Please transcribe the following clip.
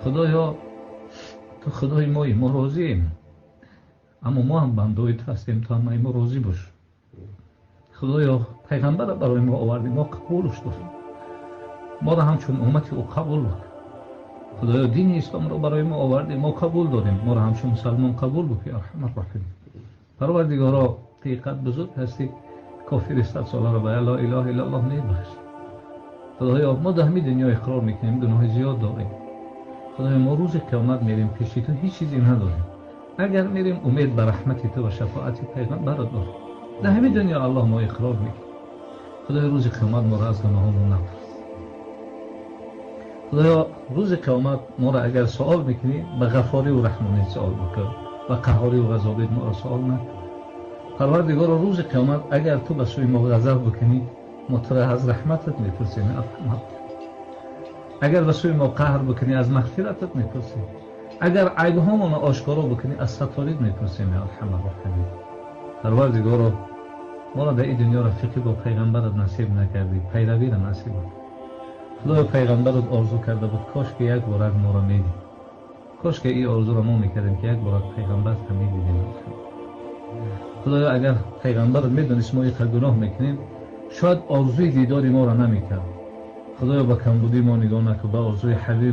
خدایا تو خدای مایی، ما راضییم، اما ما هم بندای تو هستیم، تو هم ما راضی باش. خدایا پیغمبر برای ما آوردی، ما قبولش داریم، ما را همچون امتی او قبول کن. خدایا دین اسلام را برای ما آوردی، ما قبول داریم، ما را همچون مسلمان قبول بکن ارحم الراحمین. پروردگارا حقیقت بزرگ هستی، کافر 100 ساله را به لا اله الا الله میبخش. خدایا ما در همین دنیا اقرار میکنیم گناه زیاد داریم. خدایا ما روز قیامت میریم پیش تو هیچ چیزی نداریم، اگر میریم امید به رحمت تو و شفاعت پیغمبر داریم. در همین دنیا الله ما اقرار میکنیم. خدایا روز قیامت ما را از گناهامون نپرس. خدایا روز قیامت ما را اگر سوال میکنی به غفاری و رحمانیت سوال بکن و قهاری و غضابیت ما را سوال نکن. پروردگار روز قیامت اگر تو به سوی ما غضب بکنی ما تو را از رحمتت میپرسیم ارحم. اگر به سوی ما قهر بکنی از مغفرتت میپرسیم. اگر عیبهامون آشکارا بکنی از ستاریت میپرسیم ارحم الراحمین. پروردگار ما را در این دنیا رفیقی با پیغمبرت نصیب نکردی، پیروی را نصیب کن. خدای پیغمبرت آرزو کرده بود کاش که یک بار ما را میدی، کاش که این آرزو را ما میکردیم که یک بار پیغمبرت هم میدیدیم. خدایا اگر پیغمبرت میدونست ما یک گناه میکنیم شاید آرزوی دیدار ما را نمیکرد. خدایا با کمبودی ما نگاه نکن، به آرزوی حبیب